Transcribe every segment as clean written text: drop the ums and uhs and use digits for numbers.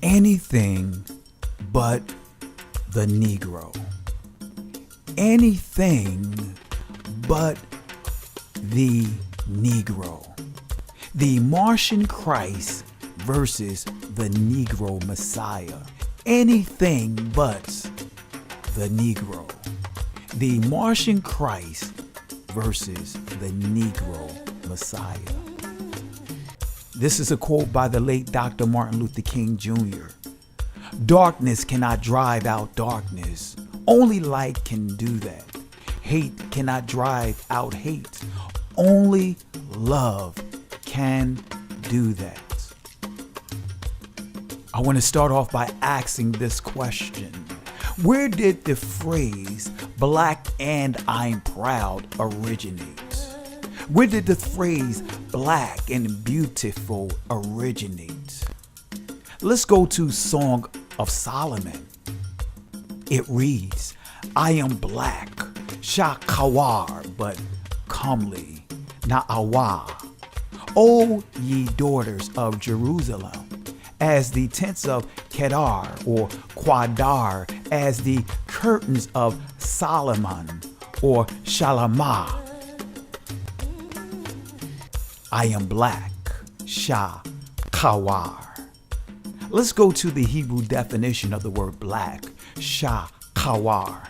anything but the Negro. Anything but the Negro. The Martian Christ versus the Negro Messiah. Anything but the Negro. The Martian Christ versus the Negro Messiah. This is a quote by the late Dr. Martin Luther King Jr. Darkness cannot drive out darkness. Only light can do that. Hate cannot drive out hate. Only love can do that. I want to start off by asking this question. Where did the phrase black and I'm proud originate? Where did the phrase black and beautiful originate? Let's go to Song of Solomon. It reads, I am black, shakawar, but comely, na'awa. O ye daughters of Jerusalem, as the tents of Kedar or Quadar, as the curtains of Solomon or Shalamah. I am black, shakawar. Let's go to the Hebrew definition of the word black, shakawar.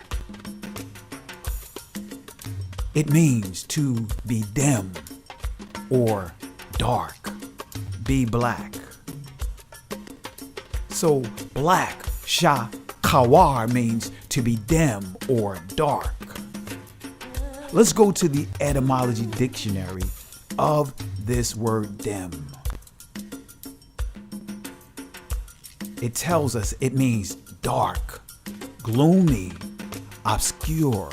It means to be dim or dark, be black. So black, shakawar, means to be dim or dark. Let's go to the etymology dictionary of this word dim. It tells us it means dark, gloomy, obscure,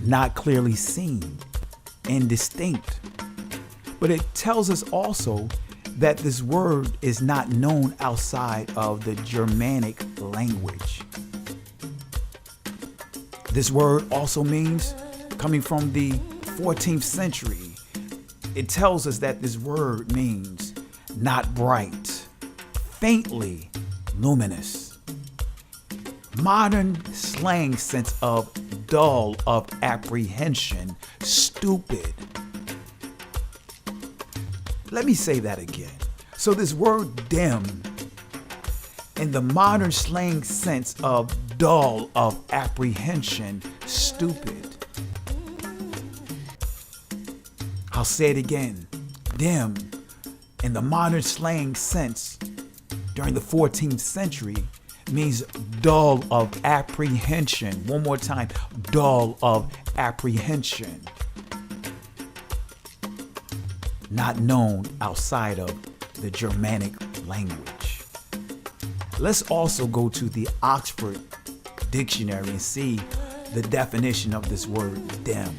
not clearly seen, indistinct. But it tells us also that this word is not known outside of the Germanic language. This word also means, coming from the 14th century, it tells us that this word means not bright, faintly luminous. Modern slang sense of dull of apprehension, stupid. Let me say that again. So this word dim, in the modern slang sense of dull of apprehension, stupid. I'll say it again. Dim, in the modern slang sense during the 14th century, means dull of apprehension. One more time, dull of apprehension. Not known outside of the Germanic language. Let's also go to the Oxford Dictionary and see the definition of this word dim.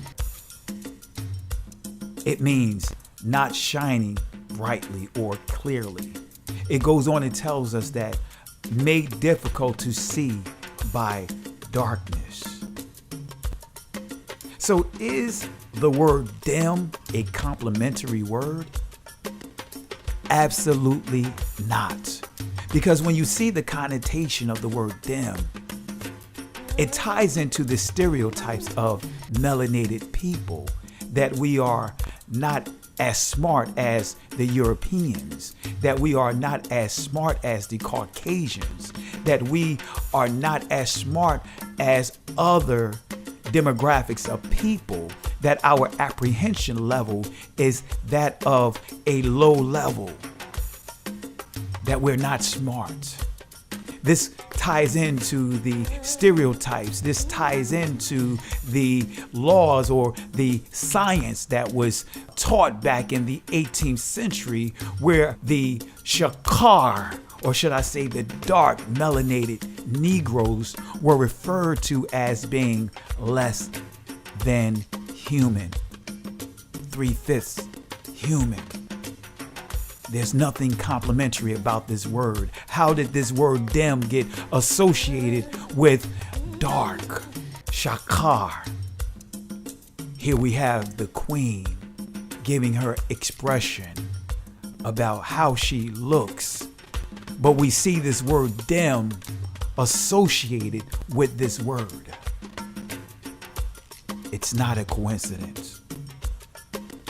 It means not shining brightly or clearly. It goes on and tells us that made difficult to see by darkness. So is the word dim a complimentary word? Absolutely not. Because when you see the connotation of the word dim, it ties into the stereotypes of melanated people, that we are not as smart as the Europeans, that we are not as smart as the Caucasians, that we are not as smart as other demographics of people, that our apprehension level is that of a low level, that we're not smart. This ties into the stereotypes. This ties into the laws or the science that was taught back in the 18th century, where the shakar, or should I say the dark melanated Negroes, were referred to as being less than human, 3/5 human. There's nothing complimentary about this word. How did this word dim get associated with dark, shakar? Here we have the queen giving her expression about how she looks but we see this word them associated with this word. It's not a coincidence.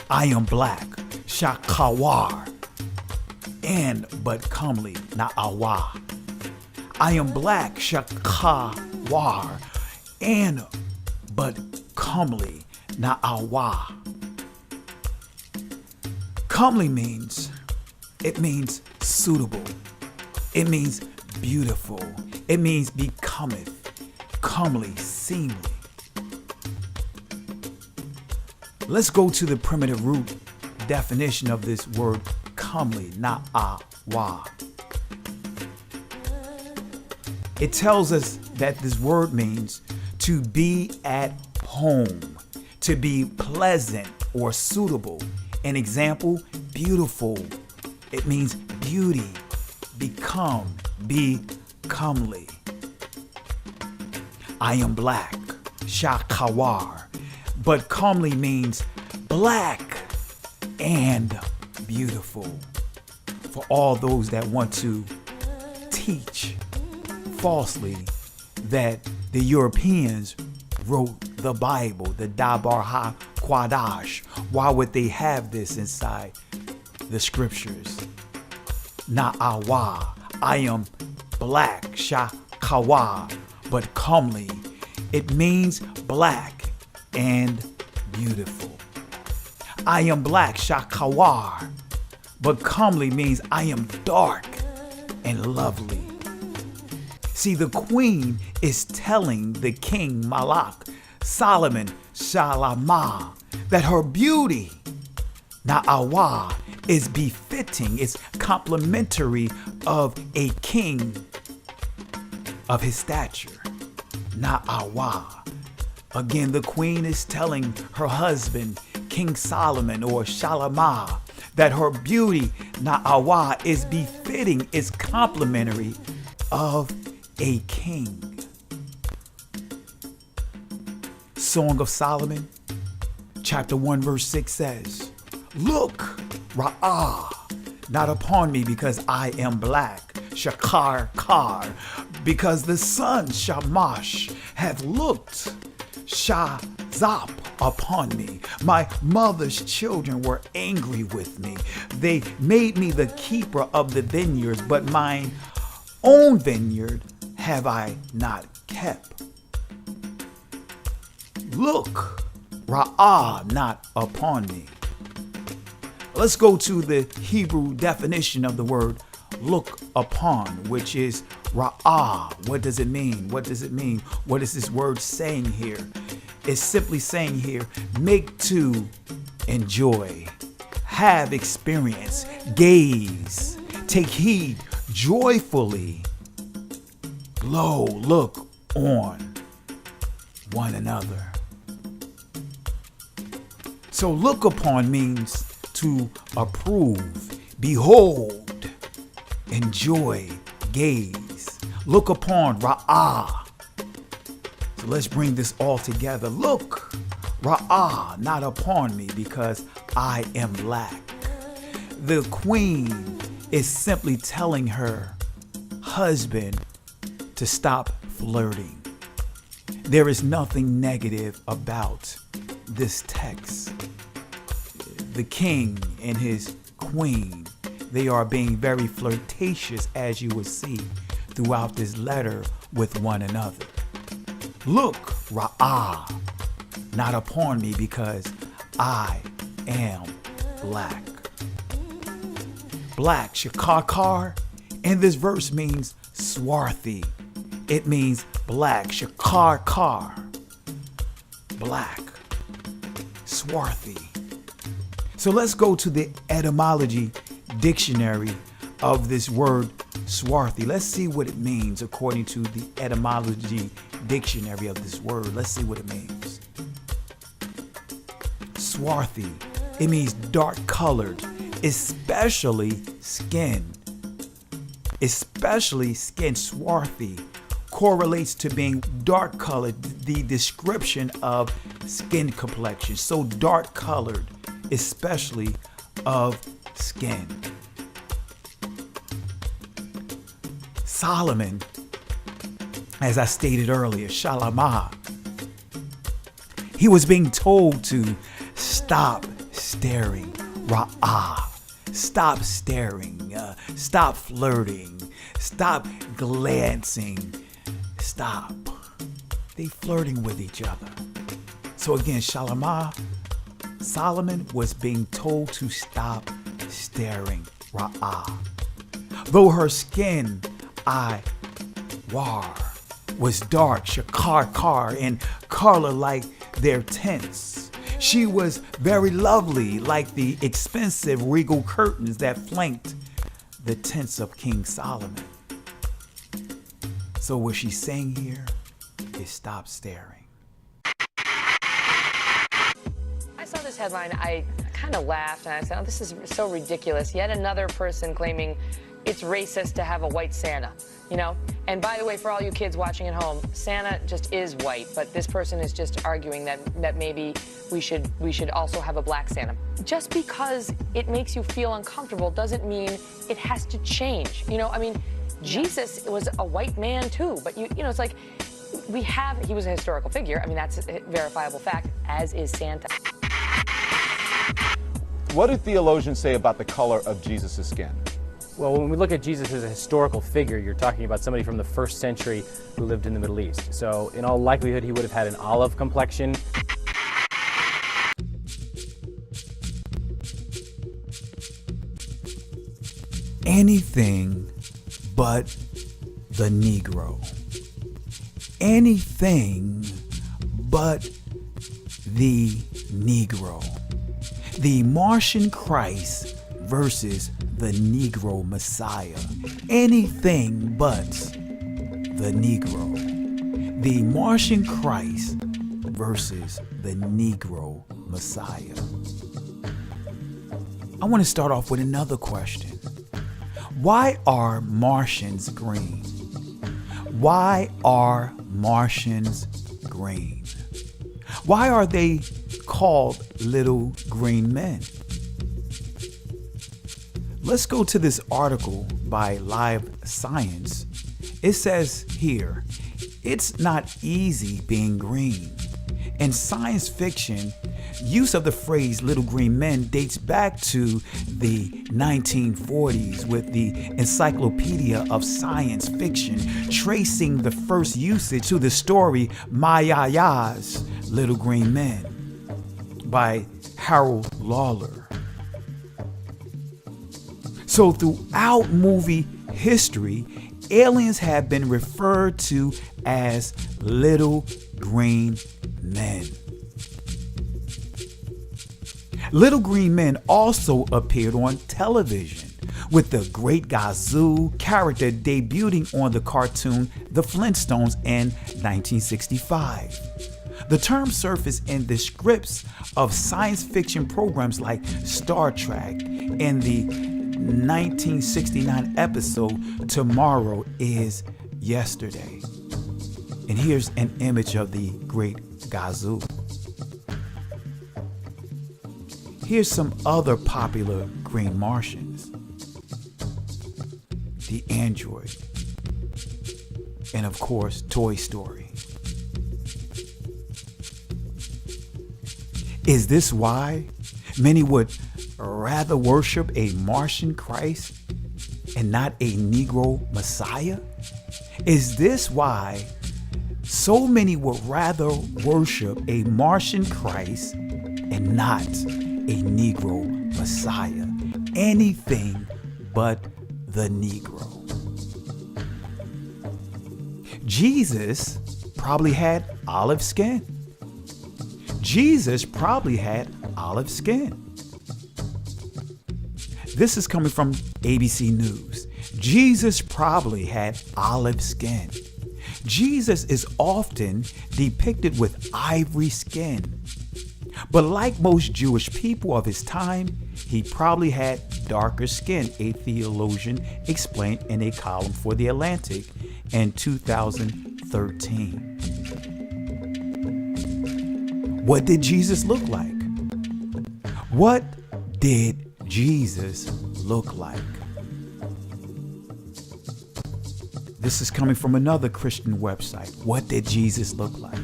I am black, shakawar, and but comely, not awa. I am black, shakawar, and but comely, not awa. Comely means suitable. It means beautiful. It means becometh, comely, seemly. Let's go to the primitive root definition of this word comely, not awa. It tells us that this word means to be at home, to be pleasant or suitable. An example, beautiful. It means beauty, become, be comely. I am black, shakawar, but comely means black and beautiful. For all those that want to teach falsely that the Europeans wrote the Bible, the Dabar HaQuadash, why would they have this inside the scriptures? Na'awa, I am black, shakawa, but comely. It means black and beautiful. I am black, shakawar, but comely means I am dark and lovely. See, the queen is telling the king Malak, Solomon, Shalama, that her beauty, Na'awa, is befitting, it's complimentary of a king of his stature. Na'awa. Again, the queen is telling her husband, King Solomon or Shalama, that her beauty, Na'awa, is befitting, is complimentary of a king. Song of Solomon, chapter 1, verse 6 says, look, Ra'ah, not upon me because I am black, Shakar Kar, because the sun Shamash hath looked, Shazap, upon me. My mother's children were angry with me. They made me the keeper of the vineyards, but mine own vineyard have I not kept. Look, Ra'ah, not upon me. Let's go to the Hebrew definition of the word look upon, which is Ra'ah. What does it mean? What does it mean? What is this word saying here? It's simply saying here, make to enjoy, have experience, gaze, take heed, joyfully, lo, look on one another. So look upon means to approve, behold, enjoy, gaze. Look upon, Ra'ah. So let's bring this all together. Look, Ra'ah, not upon me because I am black. The queen is simply telling her husband to stop flirting. There is nothing negative about this text. The king and his queen, they are being very flirtatious, as you will see throughout this letter with one another. Look, Ra'ah, not upon me because I am black. Black, Shakakar, in this verse means swarthy. It means black, Shakakar, black, swarthy. So let's go to the etymology dictionary of this word swarthy. Let's see what it means according to the etymology dictionary of this word. Let's see what it means. Swarthy, it means dark colored, especially skin. Especially skin, swarthy, correlates to being dark colored, the description of skin complexion. So dark colored, especially of skin. Solomon, as I stated earlier, Shalamah, he was being told to stop staring, Ra'ah. Stop staring, stop flirting, stop glancing, stop. They flirting with each other. So again, Shalamah, Solomon was being told to stop staring, Ra'ah. Though her skin, war, was dark, shakar, in color like their tents. She was very lovely, like the expensive regal curtains that flanked the tents of King Solomon. So what she's saying here is stop staring. I saw this headline, I kind of laughed and I said, oh, this is so ridiculous. Yet another person claiming it's racist to have a white Santa, you know? And by the way, for all you kids watching at home, Santa just is white, but this person is just arguing that maybe we should also have a black Santa. Just because it makes you feel uncomfortable doesn't mean it has to change. You know, I mean, Jesus was a white man too, but you know, it's like he was a historical figure. I mean, that's a verifiable fact, as is Santa. What do theologians say about the color of Jesus' skin? Well, when we look at Jesus as a historical figure, you're talking about somebody from the 1st century who lived in the Middle East. So in all likelihood, he would have had an olive complexion. Anything but the Negro. Anything but the Negro. The Martian Christ versus the Negro Messiah. Anything but the Negro. The Martian Christ versus the Negro Messiah. I want to start off with another question. Why are Martians green? Why are Martians green? Why are they called little green men? Let's go to this article by Live Science. It says here, it's not easy being green. In science fiction, use of the phrase little green men dates back to the 1940s with the Encyclopedia of Science Fiction tracing the first usage to the story Mayaya's Little Green Men by Harold Lawler. So throughout movie history, aliens have been referred to as little green men. Little green men also appeared on television, with the Great Gazoo character debuting on the cartoon The Flintstones in 1965. The term surfaced in the scripts of science fiction programs like Star Trek and the 1969 episode Tomorrow is Yesterday. And here's an image of the Great Gazoo. Here's some other popular green Martians. The Android. And of course, Toy Story. Is this why many would rather worship a Martian Christ and not a Negro Messiah? Is this why so many would rather worship a Martian Christ and not a Negro Messiah? Anything but the Negro. Jesus probably had olive skin. Jesus probably had olive skin. This is coming from ABC News. Jesus probably had olive skin. Jesus is often depicted with ivory skin. But like most Jewish people of his time, he probably had darker skin, a theologian explained in a column for The Atlantic in 2013. What did Jesus look like? What did Jesus look like? This is coming from another Christian website. What did Jesus look like?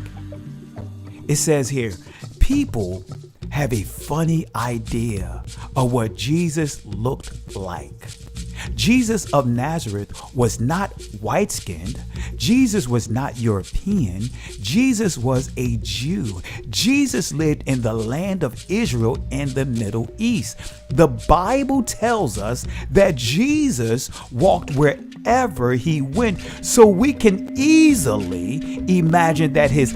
It says here, people have a funny idea of what Jesus looked like. Jesus of Nazareth was not white-skinned. Jesus was not European. Jesus was a Jew. Jesus lived in the land of Israel in the Middle East. The Bible tells us that Jesus walked wherever he went, so we can easily imagine that his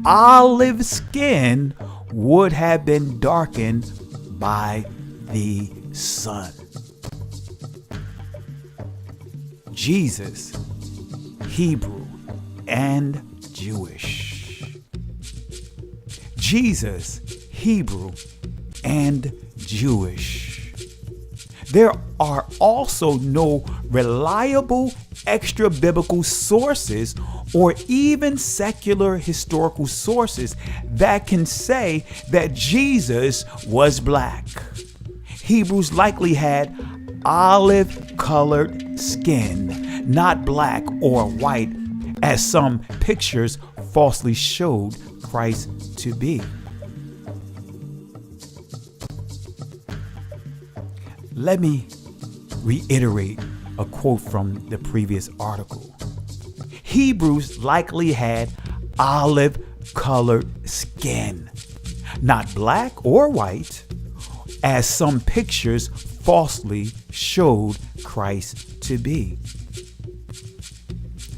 olive skin would have been darkened by the sun. Jesus, Hebrew and Jewish. Jesus, Hebrew and Jewish. There are also no reliable extra biblical sources or even secular historical sources that can say that Jesus was black. Hebrews likely had olive-colored skin, not black or white, as some pictures falsely showed Christ to be. Let me reiterate a quote from the previous article. Hebrews likely had olive-colored skin, not black or white, as some pictures falsely showed Christ to be.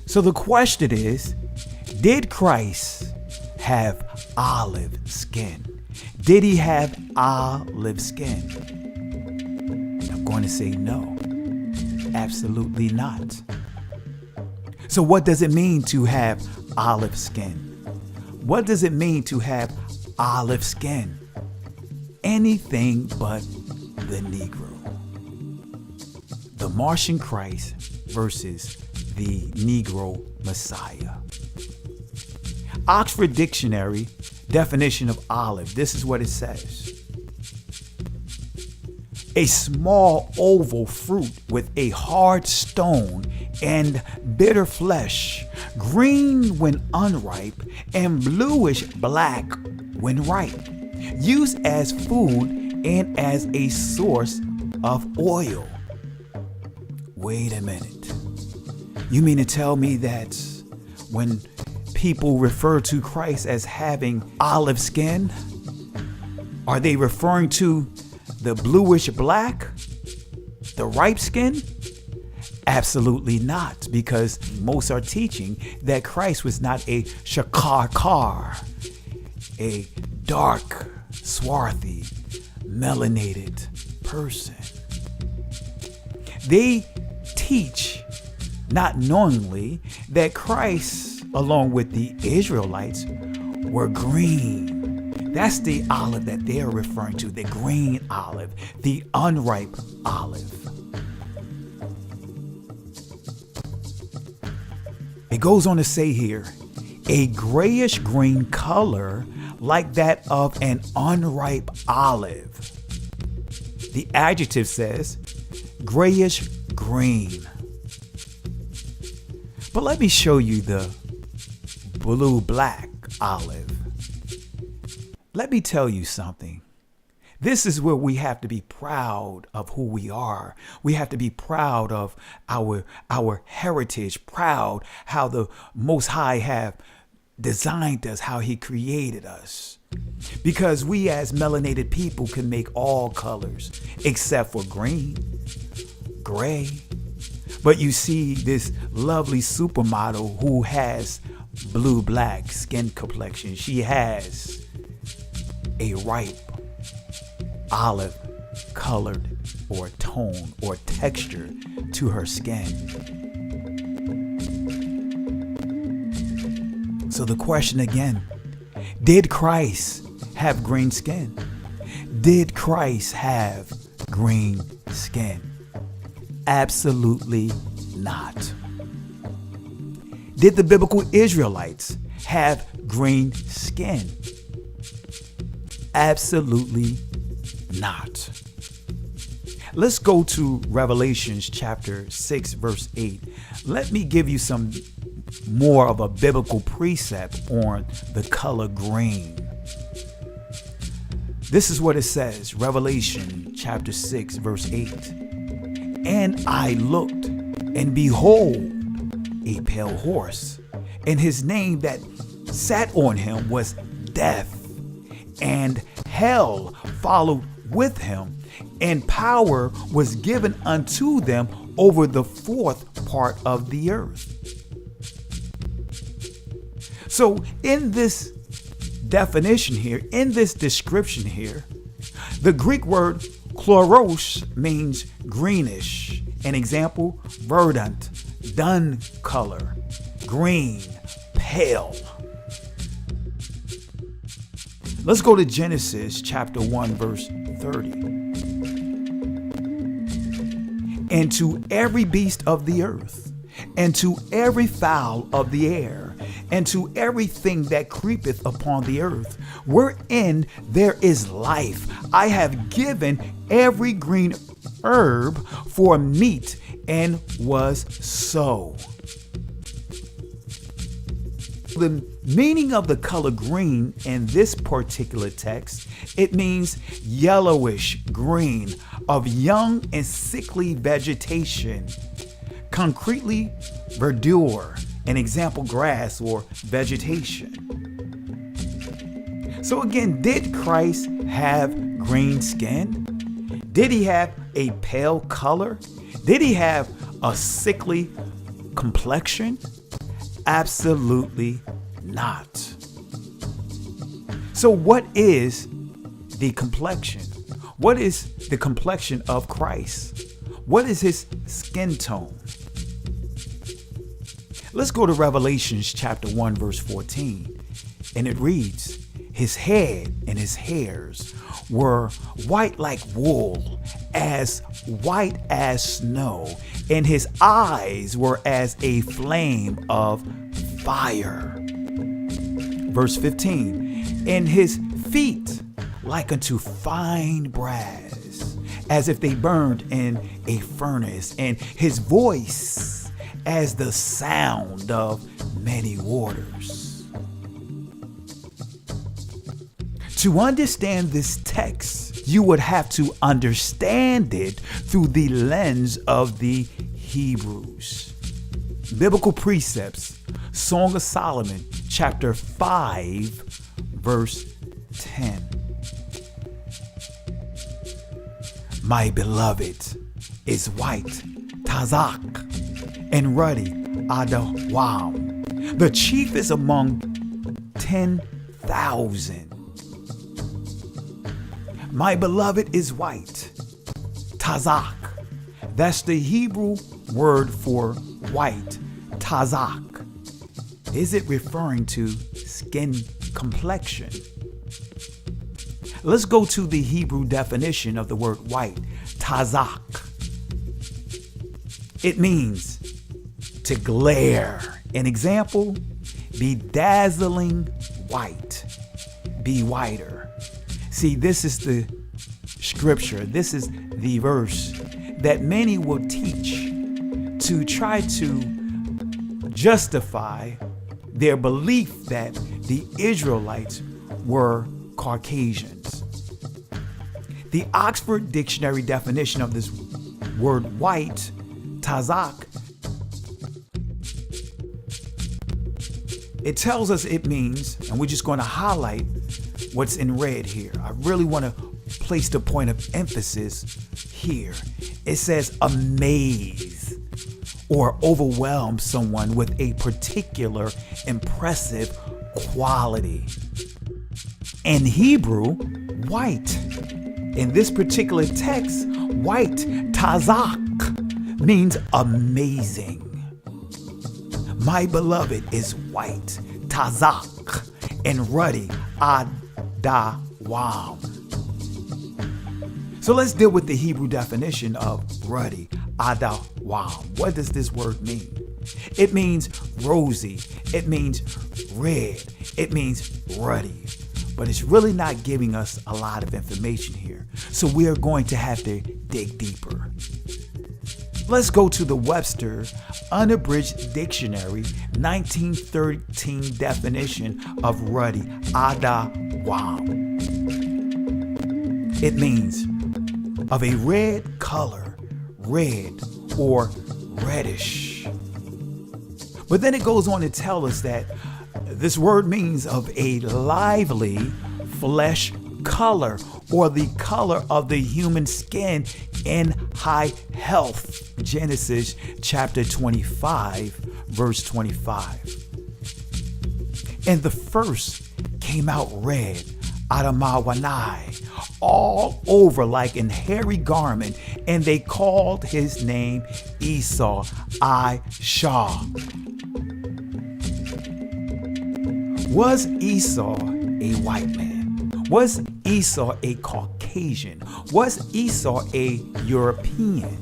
So the question is, did Christ have olive skin? Did he have olive skin? I'm going to say no, absolutely not. So what does it mean to have olive skin? What does it mean to have olive skin? Anything but the Negro. The Martian Christ versus the Negro Messiah. Oxford Dictionary definition of olive. This is what it says. A small oval fruit with a hard stone and bitter flesh, green when unripe and bluish black when ripe, used as food and as a source of oil. Wait a minute. You mean to tell me that when people refer to Christ as having olive skin, are they referring to the bluish black, the ripe skin? Absolutely not, because most are teaching that Christ was not a shakar, a dark, swarthy, melanated person. They teach, not knowingly, that Christ, along with the Israelites, were green. That's the olive that they're referring to, the green olive, the unripe olive. It goes on to say here, a grayish green color like that of an unripe olive. The adjective says grayish green. But let me show you the blue-black olive. Let me tell you something. This is where we have to be proud of who we are. We have to be proud of our heritage, proud how the Most High have designed us, how he created us. Because we as melanated people can make all colors except for green, gray. But you see this lovely supermodel who has blue-black skin complexion. She has a ripe olive colored or tone or texture to her skin. So the question again, did Christ have green skin? Did Christ have green skin? Absolutely not. Did the biblical Israelites have green skin? Absolutely not. Let's go to Revelations chapter 6, verse 8. Let me give you some more of a biblical precept on the color green. This is what it says, Revelation chapter 6, verse 8. And I looked, and behold, a pale horse, and his name that sat on him was Death, and hell followed with him, and power was given unto them over the fourth part of the earth. So in this definition here, in this description here, the Greek word chloros means greenish. An example, verdant, dun color, green, pale. Let's go to Genesis chapter 1, verse 30. And to every beast of the earth, and to every fowl of the air, and to everything that creepeth upon the earth, wherein there is life, I have given every green herb for meat, and was so. The meaning of the color green in this particular text, it means yellowish green of young and sickly vegetation. Concretely, verdure, an example, grass or vegetation. So again, did Christ have green skin? Did he have a pale color? Did he have a sickly complexion? Absolutely not. So what is the complexion? What is the complexion of Christ? What is his skin tone? Let's go to Revelations chapter 1, verse 14. And it reads, his head and his hairs were white like wool, as white as snow, and his eyes were as a flame of fire. Verse 15, and his feet like unto fine brass, as if they burned in a furnace, and his voice as the sound of many waters. To understand this text, you would have to understand it through the lens of the Hebrews. Biblical precepts, Song of Solomon, chapter 5, verse 10. My beloved is white, Tazak, and ruddy, Adawam. The chief is among 10,000. My beloved is white, Tazak. That's the Hebrew word for white, Tazak. Is it referring to skin complexion? Let's go to the Hebrew definition of the word white, Tazak. It means to glare. An example, be dazzling white, be whiter. See, this is the scripture, this is the verse that many will teach to try to justify their belief that the Israelites were Caucasians. The Oxford Dictionary definition of this word white, Tazak, it tells us it means, and we're just going to highlight what's in red here. I really want to place the point of emphasis here. It says amaze or overwhelm someone with a particular impressive quality. In Hebrew, white. In this particular text, white, Tazak, means amazing. My beloved is white, Tazak, and ruddy, Adawam. So let's deal with the Hebrew definition of ruddy, Adawam. What does this word mean? It means rosy. It means red. It means ruddy. But it's really not giving us a lot of information here. So we are going to have to dig deeper. Let's go to the Webster Unabridged Dictionary 1913 definition of ruddy, adawam. It means of a red color, red or reddish. But then it goes on to tell us that this word means of a lively flesh color, or the color of the human skin in high health. Genesis chapter 25, verse 25. And the first came out red, Adamawanai, all over like an hairy garment, and they called his name Esau, I-Shah. Was Esau a white man? Was Esau a Caucasian? Was Esau a European?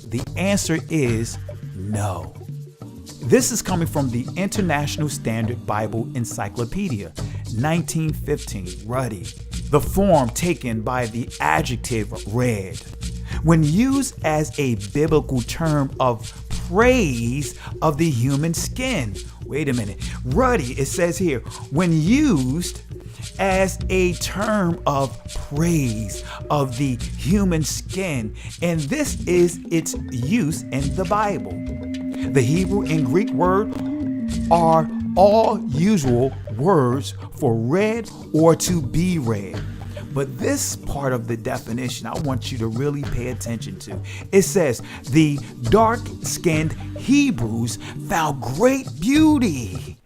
The answer is no. This is coming from the International Standard Bible Encyclopedia, 1915, ruddy, the form taken by the adjective red. When used as a biblical term of praise of the human skin. Wait a minute. Ruddy, it says here, when used as a term of praise of the human skin, and this is its use in the Bible. The Hebrew and Greek word are all usual words for red or to be red. But this part of the definition, I want you to really pay attention to. It says, the dark-skinned Hebrews found great beauty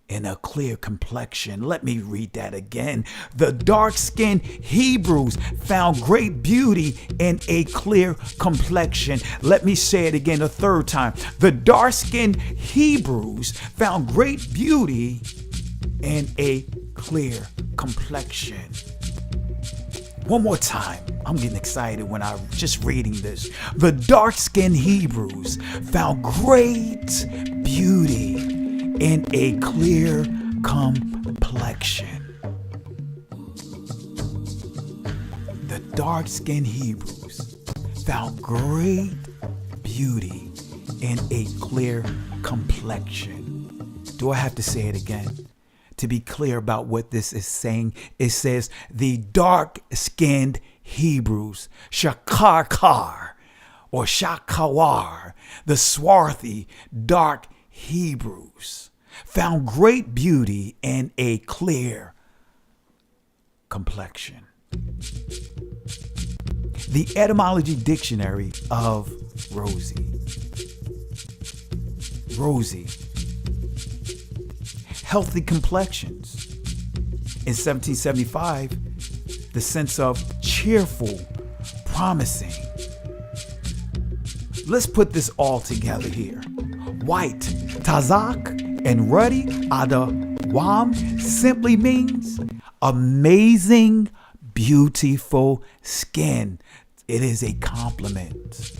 in a clear complexion. Let me read that again. The dark-skinned Hebrews found great beauty in a clear complexion. Let me say it again a third time. The dark-skinned Hebrews found great beauty in a clear complexion. One more time. I'm getting excited when I'm just reading this. The dark-skinned Hebrews found great beauty in a clear complexion. The dark-skinned Hebrews found great beauty in a clear complexion. Do I have to say it again? To be clear about what this is saying, it says the dark-skinned Hebrews, Shakarkar or Shakawar, the swarthy, dark Hebrews, found great beauty in a clear complexion. The etymology dictionary of Rosie. Rosie. Healthy complexions. In 1775, the sense of cheerful, promising. Let's put this all together here. White, tazak, and ruddy, adawam, simply means amazing, beautiful skin. It is a compliment.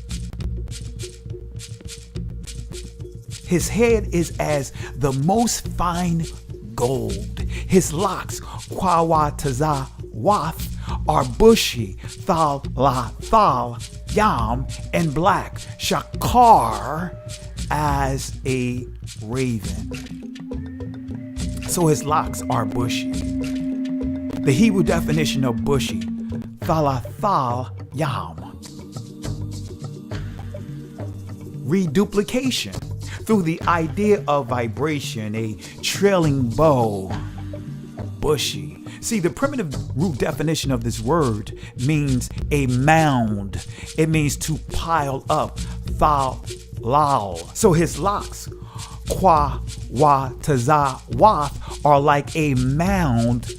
His head is as the most fine gold. His locks, kwawatazawaf, are bushy, thal, yam, and black, shakar, as a raven. So his locks are bushy. The Hebrew definition of bushy, thal, yam. Reduplication. Through the idea of vibration, a trailing bow, bushy. See, the primitive root definition of this word means a mound. It means to pile up, lal. So his locks, kwawatazawaf, are like a mound,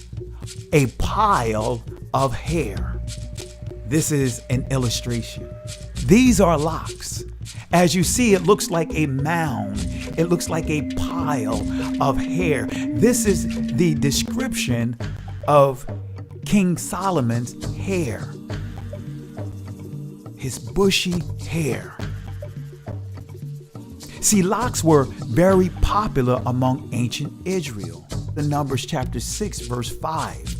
a pile of hair. This is an illustration. These are locks. As you see, it looks like a mound. It looks like a pile of hair. This is the description of King Solomon's hair. His bushy hair. See, locks were very popular among ancient Israel. In Numbers chapter 6, verse 5.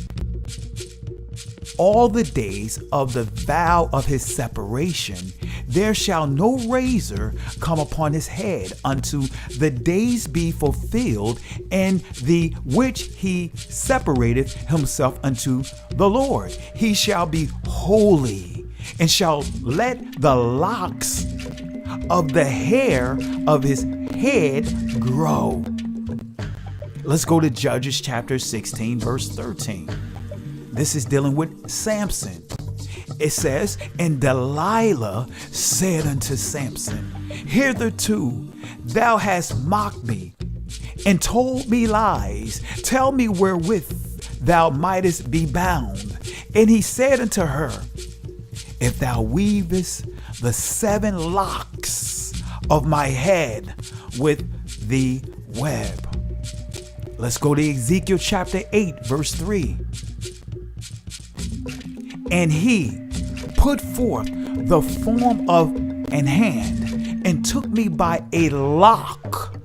all the days of the vow of his separation, there shall no razor come upon his head unto the days be fulfilled, in the which he separateth himself unto the Lord. He shall be holy, and shall let the locks of the hair of his head grow. Let's go to Judges chapter 16, verse 13. This is dealing with Samson. It says, and Delilah said unto Samson, hitherto thou hast mocked me and told me lies. Tell me wherewith thou mightest be bound. And he said unto her, if thou weavest the 7 locks of my head with the web. Let's go to Ezekiel chapter 8, verse 3. And he put forth the form of an hand, and took me by a lock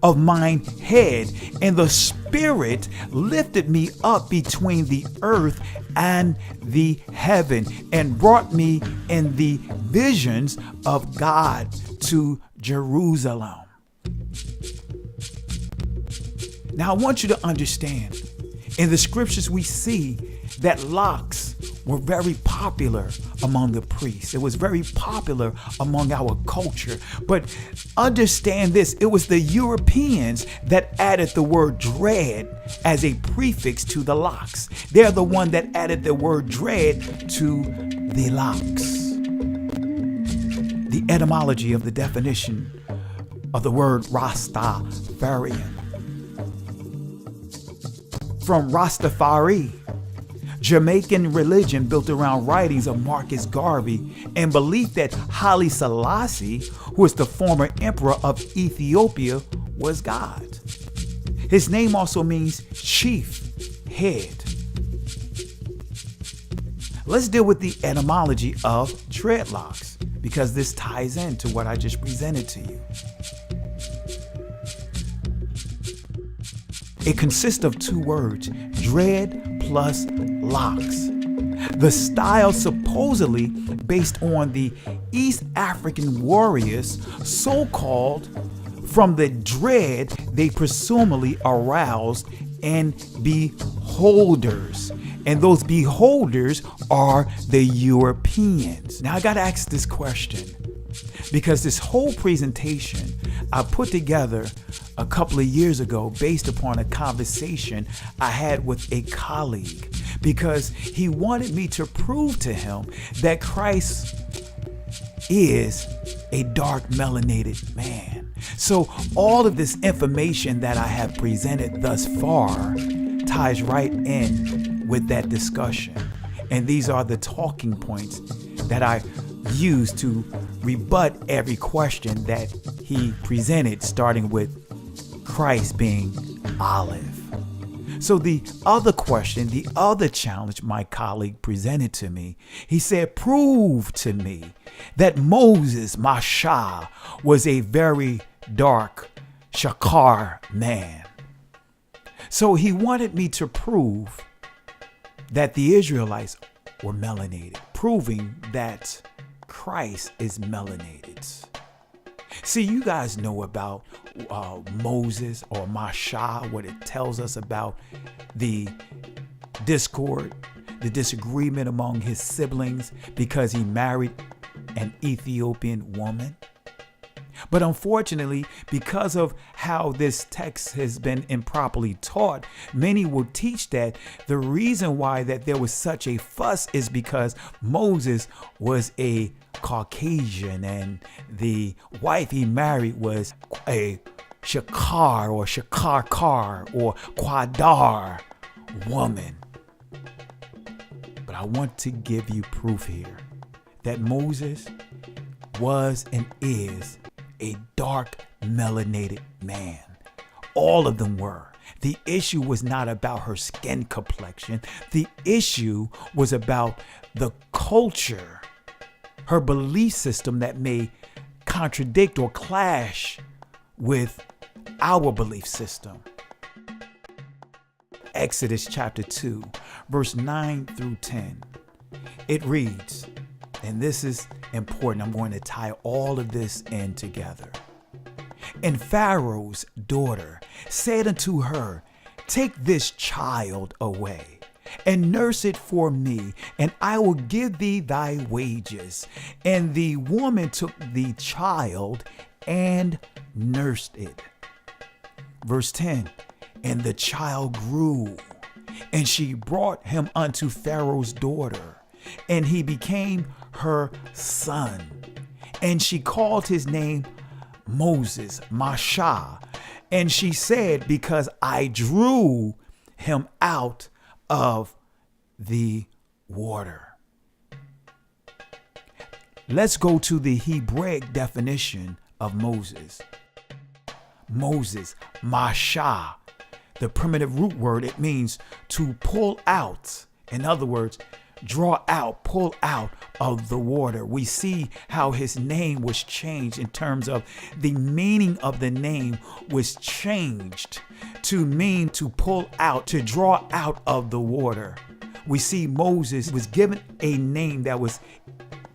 of mine head, and the Spirit lifted me up between the earth and the heaven, and brought me in the visions of God to Jerusalem. Now, I want you to understand, in the scriptures we see that locks were very popular among the priests. It was very popular among our culture. But understand this, it was the Europeans that added the word dread as a prefix to the locks. They're the one that added the word dread to the locks. The etymology of the definition of the word Rastafarian. From Rastafari, Jamaican religion built around writings of Marcus Garvey and belief that Haile Selassie, who was the former emperor of Ethiopia, was God. His name also means chief, head. Let's deal with the etymology of dreadlocks, because this ties into what I just presented to you. It consists of 2 words, dread plus locks. The style supposedly based on the East African warriors, so-called, from the dread they presumably aroused in beholders. And those beholders are the Europeans. Now I gotta ask this question, because this whole presentation I put together a couple of years ago based upon a conversation I had with a colleague, because he wanted me to prove to him that Christ is a dark melanated man. So all of this information that I have presented thus far ties right in with that discussion. And these are the talking points that I use to rebut every question that he presented, starting with Christ being olive. So the other question, the other challenge my colleague presented to me, he said, prove to me that Moses, Masha, was a very dark Shakar man. So he wanted me to prove that the Israelites were melanated, proving that Christ is melanated. See, you guys know about Moses or Masha, what it tells us about the discord, the disagreement among his siblings because he married an Ethiopian woman. But unfortunately, because of how this text has been improperly taught, many will teach that the reason why that there was such a fuss is because Moses was a Caucasian and the wife he married was a Shakar or Shakarkar or Quadar woman. But I want to give you proof here that Moses was and is a dark melanated man. All of them were. The issue was not about her skin complexion. The issue was about the culture, her belief system that may contradict or clash with our belief system. Exodus chapter 2, verse 9 through 10. It reads, and this is important, I'm going to tie all of this in together. And Pharaoh's daughter said unto her, take this child away and nurse it for me, and I will give thee thy wages. And the woman took the child and nursed it. Verse 10, and the child grew, and she brought him unto Pharaoh's daughter, and he became her son. And she called his name Moses, Masha. And she said, because I drew him out of the water. Let's go to the Hebraic definition of Moses. Moses, Masha, the primitive root word, it means to pull out. In other words, draw out, pull out of the water. We see how his name was changed in terms of the meaning of the name was changed to mean to pull out, to draw out of the water. We see Moses was given a name that was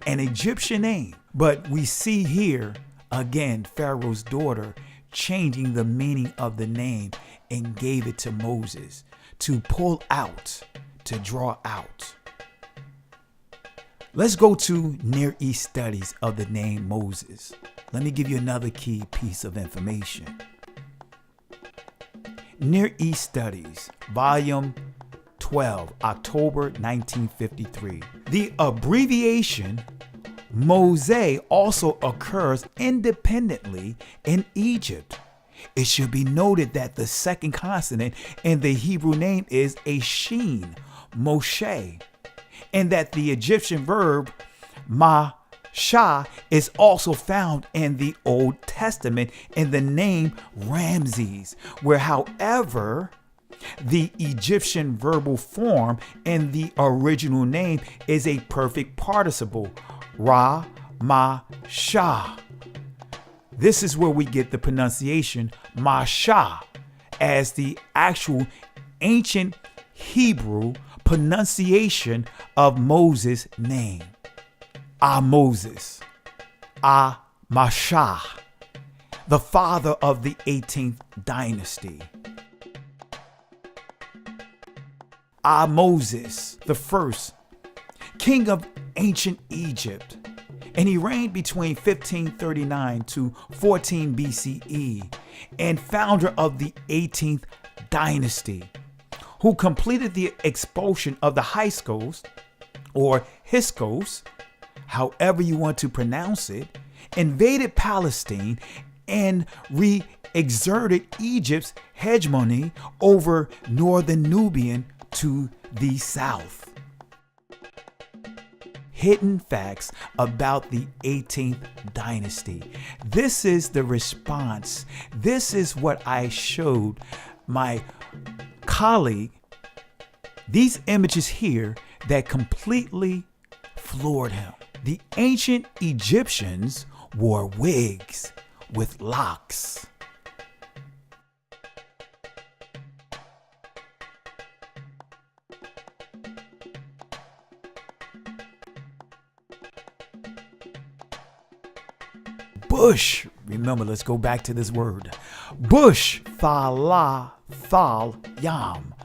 an Egyptian name, but we see here again Pharaoh's daughter changing the meaning of the name and gave it to Moses to pull out, to draw out. Let's go to Near East studies of the name Moses. Let me give you another key piece of information. Near East Studies, Volume 12, October 1953. The abbreviation Mose also occurs independently in Egypt. It should be noted that the second consonant in the Hebrew name is a sheen, Moshe, and that the Egyptian verb Masha is also found in the Old Testament in the name Ramses, where, however, the Egyptian verbal form in the original name is a perfect participle, Ra-ma-sha. This is where we get the pronunciation Masha as the actual ancient Hebrew pronunciation of Moses' name. Moses, Masha, the father of the 18th dynasty. Moses, the first king of ancient Egypt, and he reigned between 1539 to 14 BCE, and founder of the 18th dynasty, who completed the expulsion of the Hyksos, or Hyksos, however you want to pronounce it, invaded Palestine and re-exerted Egypt's hegemony over northern Nubian to the south. Hidden facts about the 18th dynasty. This is the response. This is what I showed my colleague. These images here that completely floored him. The ancient Egyptians wore wigs with locks. Bush, remember, let's go back to this word. Bush, thal yam,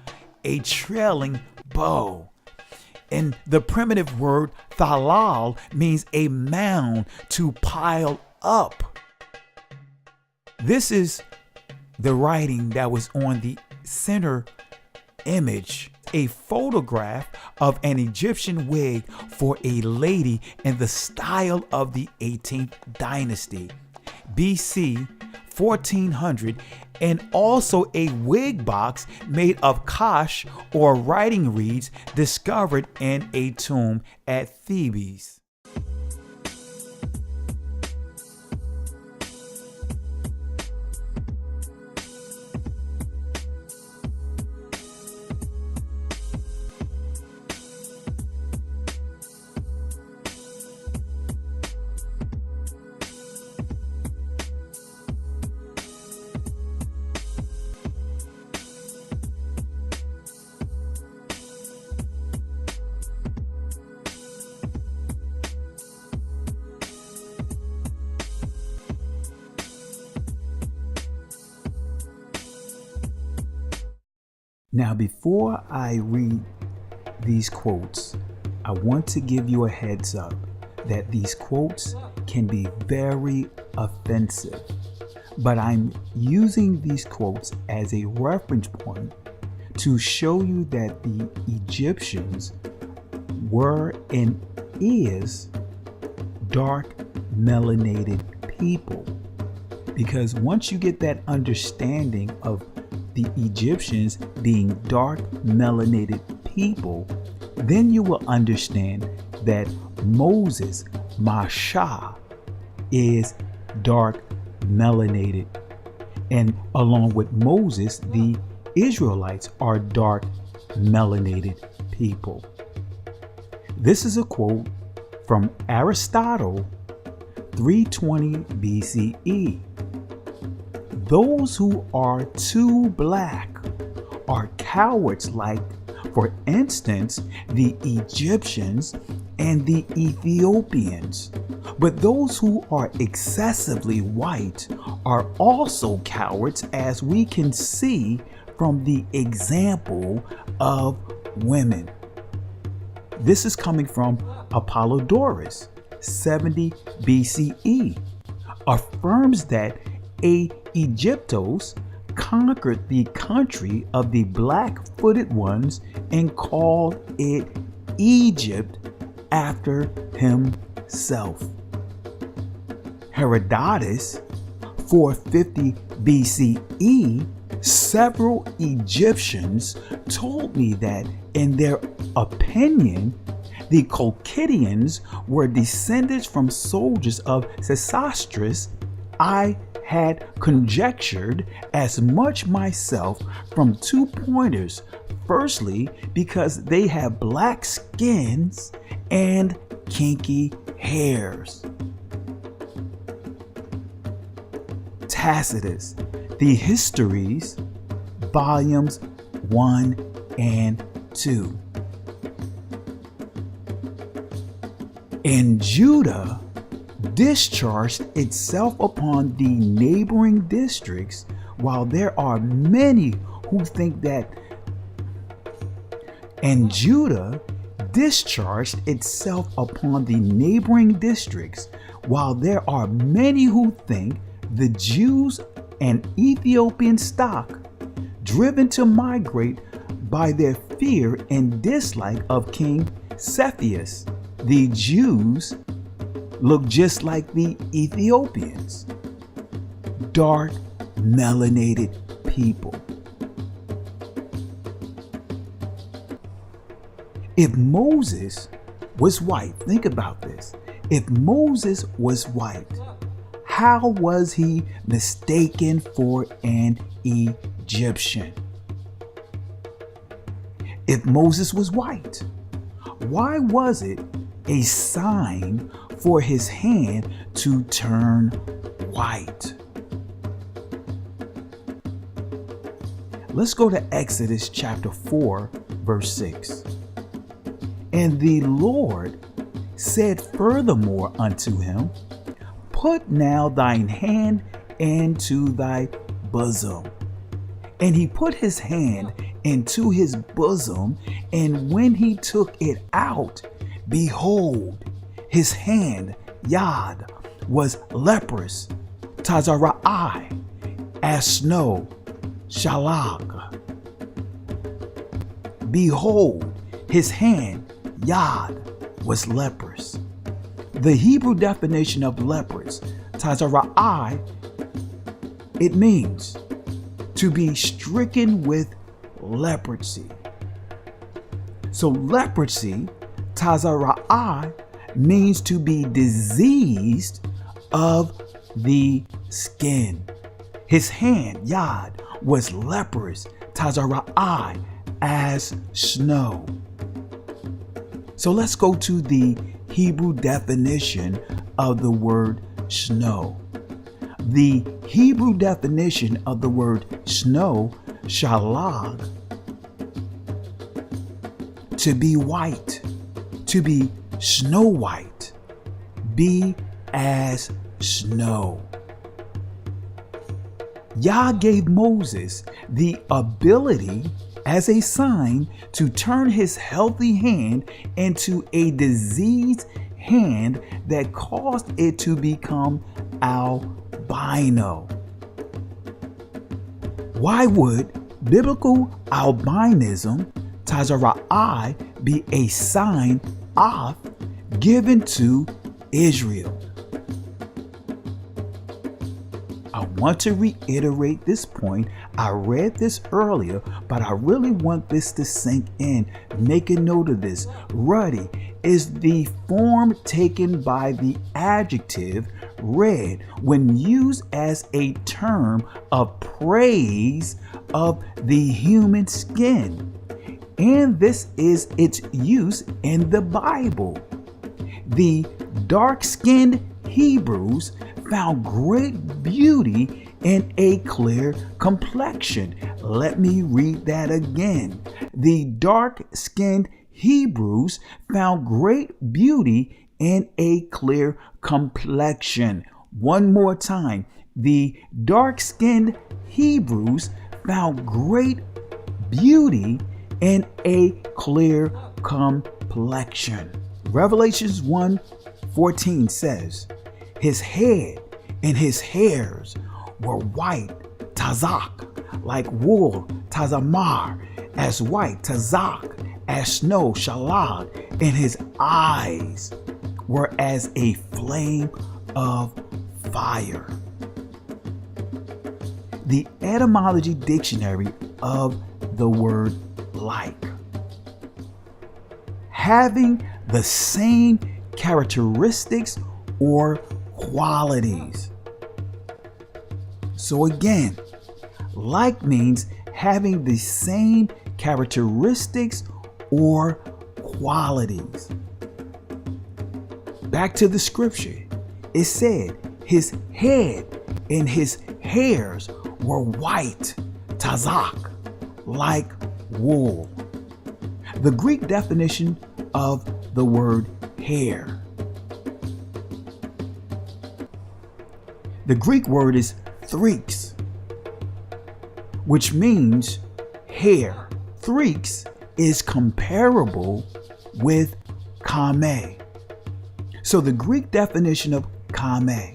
a trailing bow. And the primitive word thalal means a mound, to pile up. This is the writing that was on the center image, a photograph of an Egyptian wig for a lady in the style of the 18th dynasty, BC 1400, and also a wig box made of kash or writing reeds discovered in a tomb at Thebes. Now, before I read these quotes, I want to give you a heads up that these quotes can be very offensive. But I'm using these quotes as a reference point to show you that the Egyptians were and is dark melanated people. Because once you get that understanding of the Egyptians being dark melanated people, then you will understand that Moses, Masha, is dark melanated. And along with Moses, the Israelites are dark melanated people. This is a quote from Aristotle, 320 BCE. Those who are too black are cowards, like, for instance, the Egyptians and the Ethiopians. But those who are excessively white are also cowards, as we can see from the example of women. This is coming from Apollodorus, 70 BCE, affirms that Aegyptos conquered the country of the black-footed ones and called it Egypt after himself. Herodotus, 450 BCE, several Egyptians told me that, in their opinion, the Caucasians were descendants from soldiers of Sesostris. I had conjectured as much myself from 2 pointers. Firstly, because they have black skins and kinky hairs. Tacitus, The Histories, volumes 1 and 2. And Judah discharged itself upon the neighboring districts, while there are many who think that. And Judah discharged itself upon the neighboring districts, while there are many who think the Jews and Ethiopian stock, driven to migrate by their fear and dislike of King Cepheus, the Jews look just like the Ethiopians, dark melanated people. If Moses was white, think about this. If Moses was white, how was he mistaken for an Egyptian? If Moses was white, why was it a sign for his hand to turn white? Let's go to Exodus chapter 4, verse 6. And the Lord said furthermore unto him, Put now thine hand into thy bosom. And he put his hand into his bosom, and when he took it out, behold, his hand, Yad, was leprous, Tazara'ai, as snow, Shalag. Behold, his hand, Yad, was leprous. The Hebrew definition of leprous, Tazara'ai, it means to be stricken with leprosy. So leprosy, Tazara'ai, means to be diseased of the skin. His hand, Yad, was leprous, Tazara'ai, as snow. So let's go to the Hebrew definition of the word snow. The Hebrew definition of the word snow, shalag, to be white, to be snow white, be as snow. Yah gave Moses the ability as a sign to turn his healthy hand into a diseased hand that caused it to become albino. Why would biblical albinism, Tazara'ai, be a sign of given to Israel? I want to reiterate this point. I read this earlier, but I really want this to sink in. Make a note of this. Ruddy is the form taken by the adjective red when used as a term of praise of the human skin. And this is its use in the Bible. The dark-skinned Hebrews found great beauty in a clear complexion. Let me read that again. The dark-skinned Hebrews found great beauty in a clear complexion. One more time. The dark-skinned Hebrews found great beauty in a clear complexion. Revelations 1:14 says, his head and his hairs were white, tazak, like wool, tazamar, as white, tazak, as snow, shalad, and his eyes were as a flame of fire. The etymology dictionary of the word like. Having the same characteristics or qualities. So again, like means having the same characteristics or qualities. Back to the scripture. It said his head and his hairs were white, tazak, like wool. The Greek definition of the word hair. The Greek word is threeks, which means hair. Threeks is comparable with kame. So the Greek definition of kame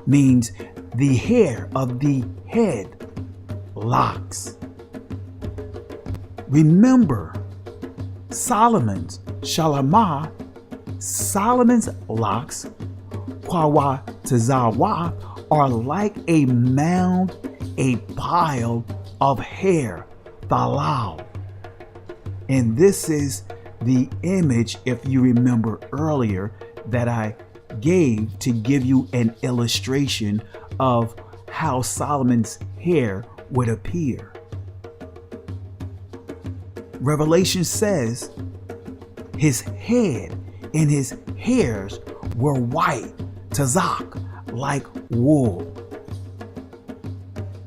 means the hair of the head, locks. Remember, Solomon's locks, kwawa tazawa, are like a mound, a pile of hair, thalal. And this is the image, if you remember earlier, that I gave to give you an illustration of how Solomon's hair would appear. Revelation says his head and his hairs were white, tazak, like wool.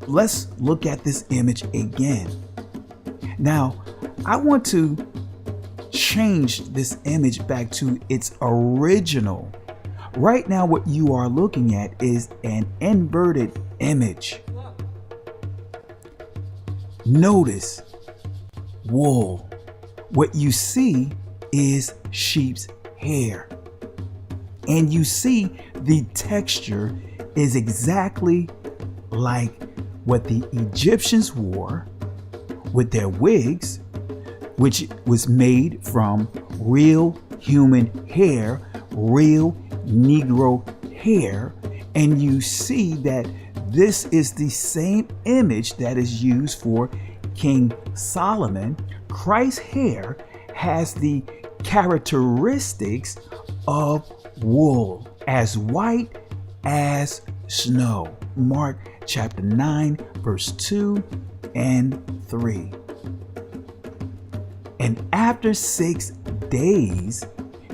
Let's look at this image again. Now, I want to change this image back to its original. Right now, what you are looking at is an inverted image. Notice wool. What you see is sheep's hair. And you see the texture is exactly like what the Egyptians wore with their wigs, which was made from real human hair, real Negro hair. And you see that this is the same image that is used for King Solomon. Christ's hair has the characteristics of wool, as white as snow. Mark chapter 9, verse 2 and 3. And after 6 days,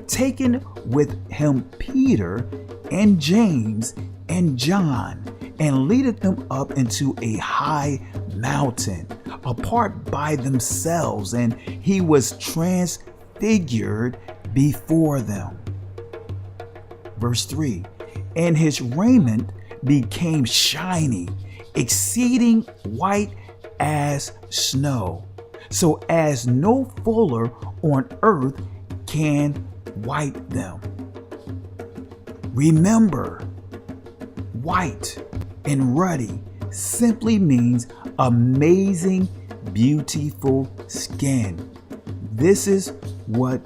taken with him Peter and James and John, and leadeth them up into a high mountain, apart by themselves, and he was transfigured before them. Verse 3, and his raiment became shiny, exceeding white as snow, so as no fuller on earth can white them. Remember, white and ruddy simply means amazing, beautiful skin. This is what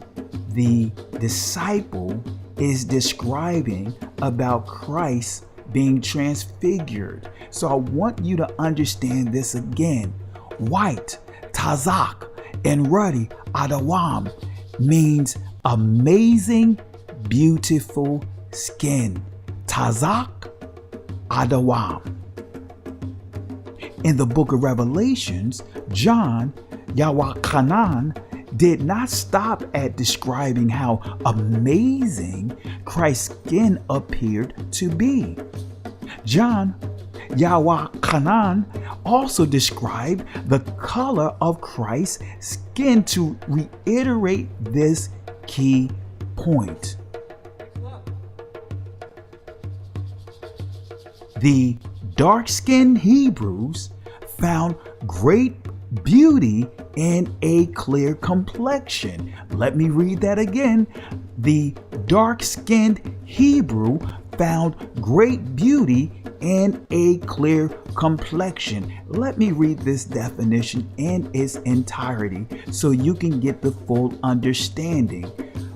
the disciple is describing about Christ being transfigured. So I want you to understand this again. White, tazak, and ruddy, adawam, means amazing, beautiful skin. Tazak, adawam. In the book of Revelations, John, Yawachanan, did not stop at describing how amazing Christ's skin appeared to be. John, Yawachanan, also described the color of Christ's skin to reiterate this key point. The dark-skinned Hebrews found great beauty in a clear complexion. Let me read that again. The dark-skinned Hebrew found great beauty in a clear complexion. Let me read this definition in its entirety so you can get the full understanding.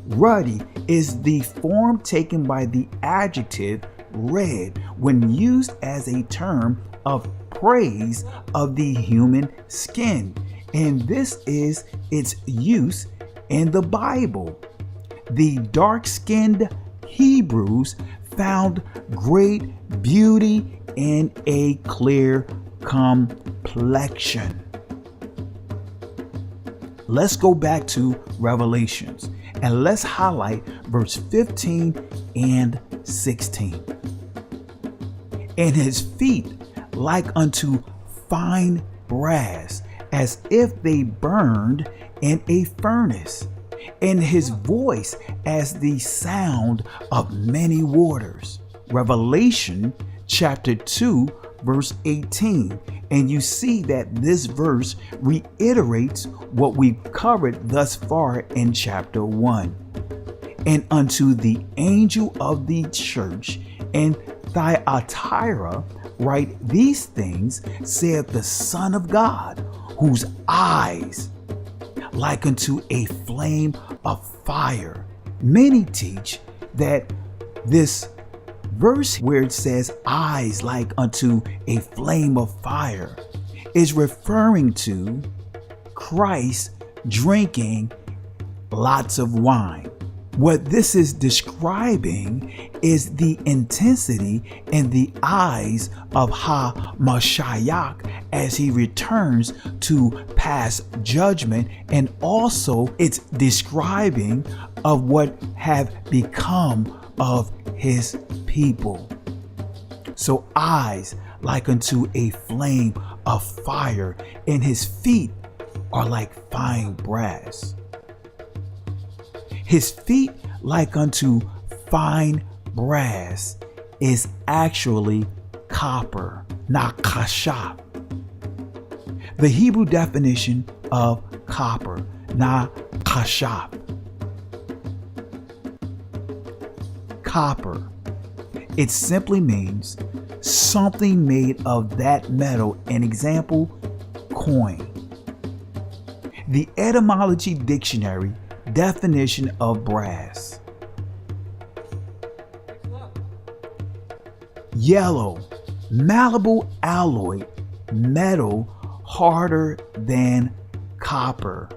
Ruddy is the form taken by the adjective red when used as a term of praise of the human skin, and this is its use in the Bible. The dark-skinned Hebrews found great beauty in a clear complexion. Let's go back to Revelations and let's highlight verse 15 and 16. And his feet like unto fine brass, as if they burned in a furnace, and his voice as the sound of many waters. Revelation chapter 2 verse 18. And you see that this verse reiterates what we've covered thus far in chapter 1. And unto the angel of the church in Thyatira write these things, saith the Son of God, whose eyes like unto a flame of fire. Many teach that this verse where it says eyes like unto a flame of fire is referring to Christ drinking lots of wine. What this is describing is the intensity in the eyes of HaMashiach as he returns to pass judgment, and also it's describing of what have become of his people. So eyes like unto a flame of fire, and his feet are like fine brass. His feet like unto fine brass is actually copper, not kashaf. The Hebrew definition of copper, not kashaf. Copper, it simply means something made of that metal. An example, coin. The etymology dictionary definition of brass: yellow, malleable alloy metal, harder than copper.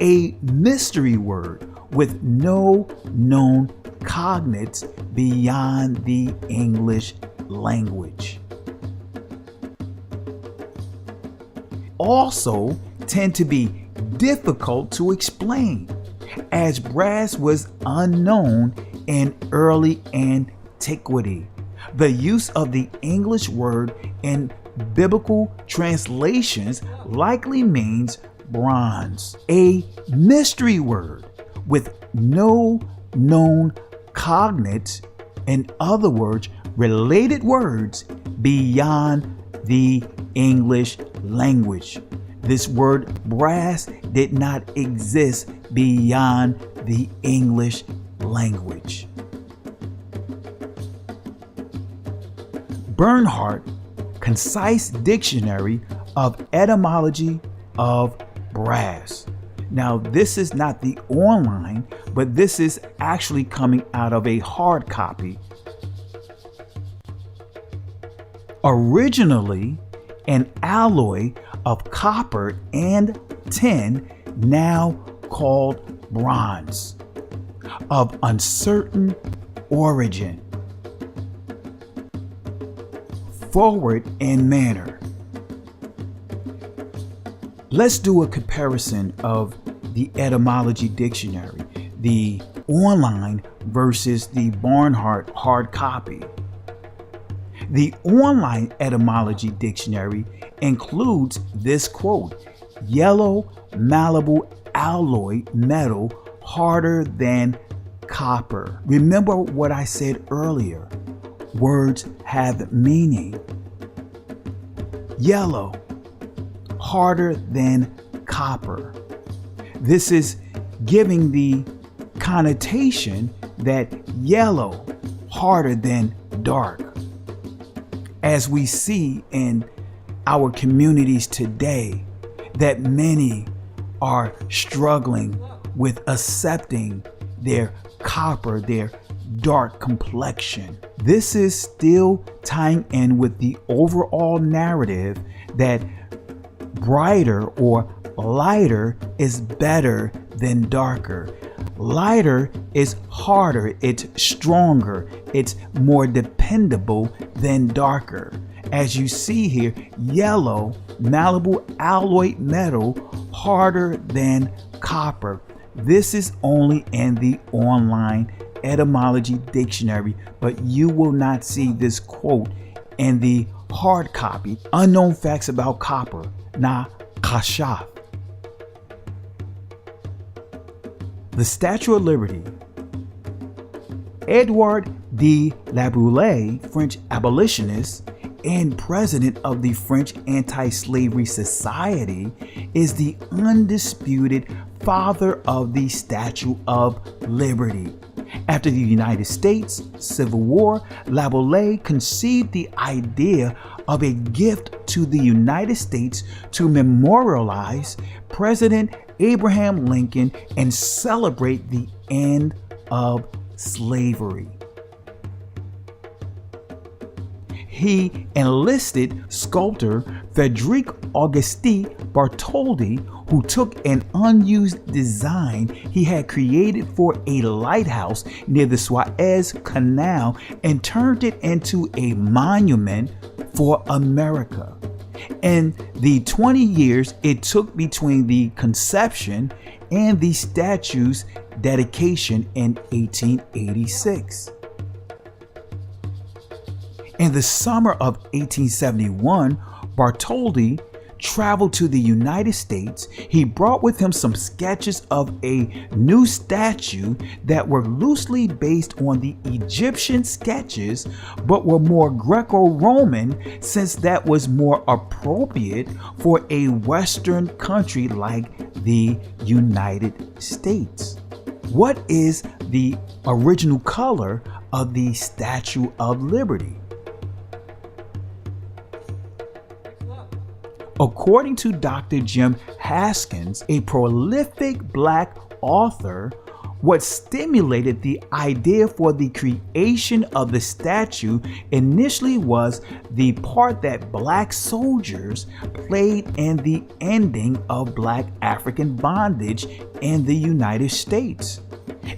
A mystery word with no known cognates beyond the English language. Also tend to be difficult to explain, as brass was unknown in early antiquity. The use of the English word in biblical translations likely means bronze. A mystery word with no known cognates, in other words, related words beyond the English language. This word brass did not exist beyond the English language. Bernhardt, Concise Dictionary of Etymology of Brass. Now, this is not the online, but this is actually coming out of a hard copy. Originally an alloy of copper and tin, now called bronze, of uncertain origin. Forward in manner. Let's do a comparison of the etymology dictionary, the online versus the Barnhart hard copy. The online etymology dictionary includes this quote: yellow, malleable alloy metal harder than copper. Remember what I said earlier. Words have meaning. Yellow, harder than copper. This is giving the connotation that yellow, harder than dark. As we see in our communities today, that many are struggling with accepting their copper, their dark complexion. This is still tying in with the overall narrative that brighter or lighter is better than darker. Lighter is harder, it's stronger, it's more dependable than darker. As you see here, yellow, malleable alloy metal harder than copper. This is only in the online etymology dictionary, but you will not see this quote in the hard copy. Unknown facts about copper, na kashaf. The Statue of Liberty. Edouard de La Brûlée, French abolitionist and president of the French Anti-Slavery Society, is the undisputed father of the Statue of Liberty. After the United States Civil War, La Brûlée conceived the idea of a gift to the United States to memorialize President Abraham Lincoln and celebrate the end of slavery. He enlisted sculptor Frédéric Auguste Bartholdi, who took an unused design he had created for a lighthouse near the Suez Canal and turned it into a monument for America. In the 20 years it took between the conception and the statue's dedication in 1886. In the summer of 1871, Bartholdi traveled to the United States. He brought with him some sketches of a new statue that were loosely based on the Egyptian sketches, but were more Greco-Roman, since that was more appropriate for a Western country like the United States. What is the original color of the Statue of Liberty? According to Dr. Jim Haskins, a prolific Black author, what stimulated the idea for the creation of the statue initially was the part that Black soldiers played in the ending of Black African bondage in the United States.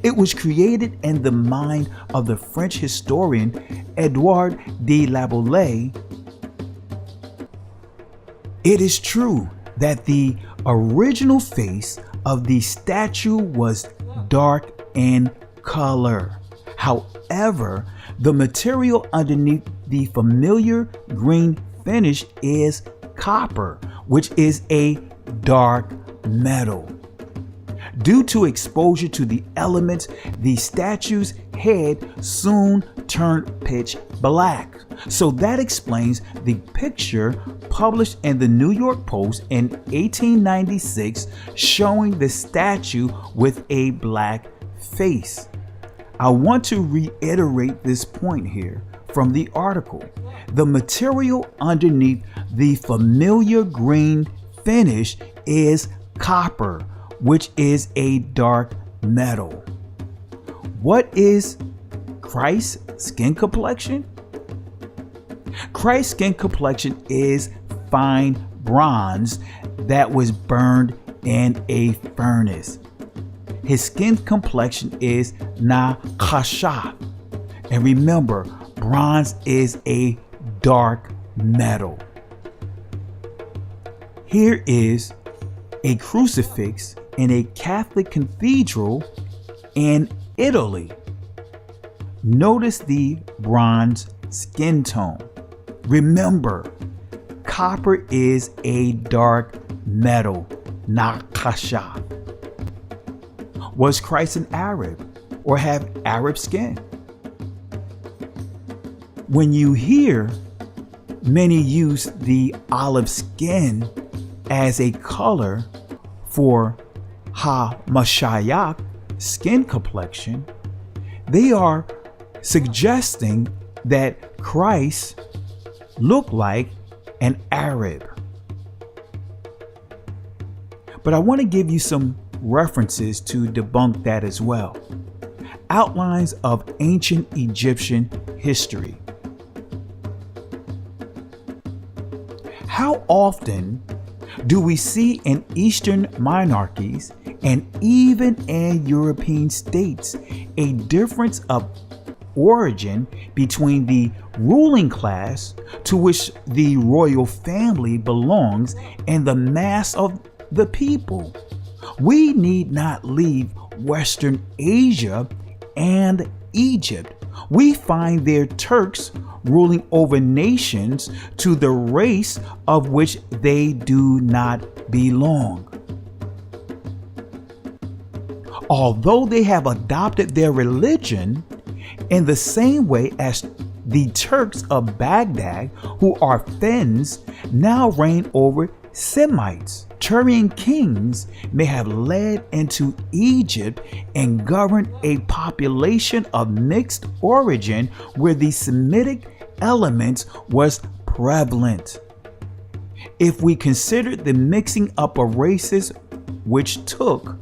It was created in the mind of the French historian Edouard de La Brûlée. It is true that the original face of the statue was dark in color. However, the material underneath the familiar green finish is copper, which is a dark metal. Due to exposure to the elements, the statue's head soon turned pitch black. So that explains the picture published in the New York Post in 1896 showing the statue with a black face. I want to reiterate this point here from the article. The material underneath the familiar green finish is copper, which is a dark metal. What is Christ's skin complexion? Christ's skin complexion is fine bronze that was burned in a furnace. His skin complexion is nakasha. And remember, bronze is a dark metal. Here is a crucifix in a Catholic cathedral in Italy. Notice the bronze skin tone. Remember, copper is a dark metal, nakasha. Was Christ an Arab or have Arab skin? When you hear many use the olive skin as a color for Ha-Mashiach skin complexion, they are suggesting that Christ looked like an Arab. But I want to give you some references to debunk that as well. Outlines of ancient Egyptian history. How often do we see in Eastern monarchies and even in European states a difference of origin between the ruling class to which the royal family belongs and the mass of the people? We need not leave Western Asia and Egypt. We find there Turks ruling over nations to the race of which they do not belong. Although they have adopted their religion in the same way as the Turks of Baghdad, who are Finns, now reign over Semites. Tyrian kings may have led into Egypt and governed a population of mixed origin where the Semitic element was prevalent. If we consider the mixing up of races which took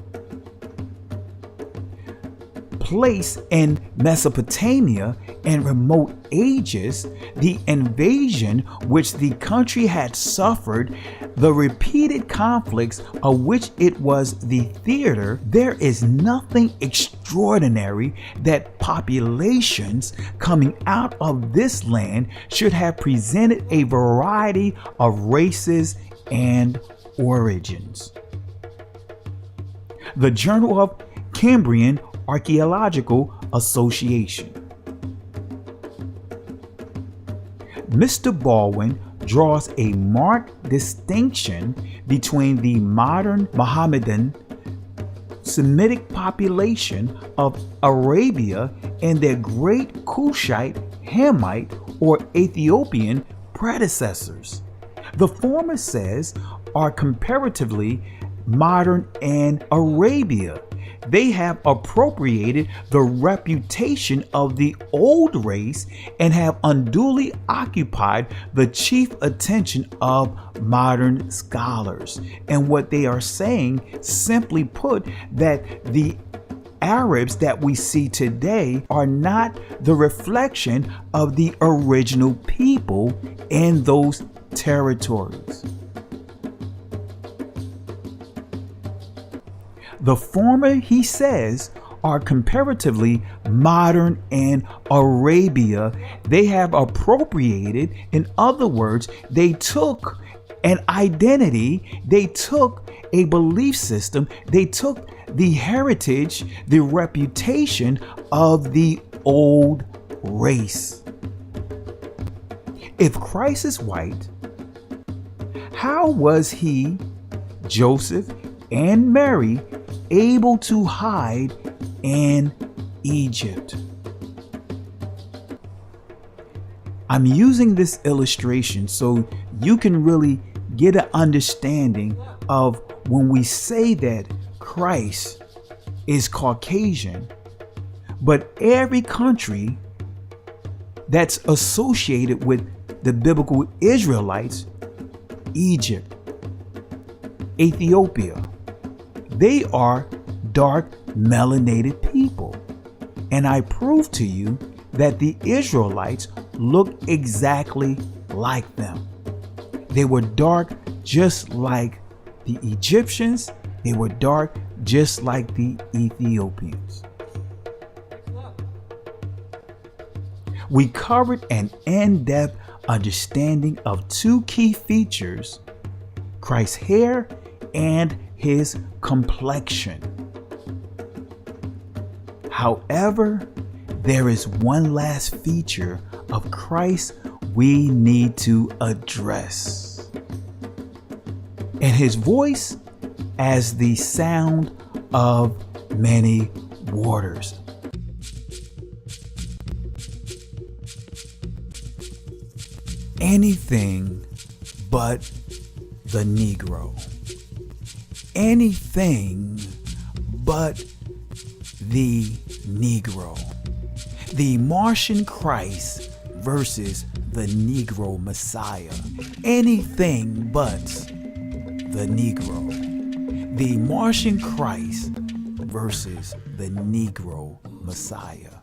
place in Mesopotamia and remote ages, the invasion which the country had suffered, the repeated conflicts of which it was the theater, there is nothing extraordinary that populations coming out of this land should have presented a variety of races and origins. The Journal of Cambrian Archaeological Association. Mr. Baldwin draws a marked distinction between the modern Mohammedan Semitic population of Arabia and their great Kushite, Hamite, or Ethiopian predecessors. The former says are comparatively modern in Arabia. They have appropriated the reputation of the old race and have unduly occupied the chief attention of modern scholars. And what they are saying, simply put, that the Arabs that we see today are not the reflection of the original people in those territories. The former, he says, are comparatively modern in Arabia. They have appropriated, in other words, they took an identity, they took a belief system, they took the heritage, the reputation of the old race. If Christ is white, how was he, Joseph, and Mary able to hide in Egypt. I'm using this illustration so you can really get an understanding of when we say that Christ is Caucasian, but every country that's associated with the biblical Israelites, Egypt, Ethiopia, they are dark melanated people. And I prove to you that the Israelites look exactly like them. They were dark just like the Egyptians. They were dark just like the Ethiopians. We covered an in-depth understanding of two key features: Christ's hair and his complexion. However, there is one last feature of Christ we need to address. And his voice as the sound of many waters. Anything but the Negro. Anything but the Negro. The Martian Christ versus the Negro Messiah. Anything but the Negro. The Martian Christ versus the Negro Messiah.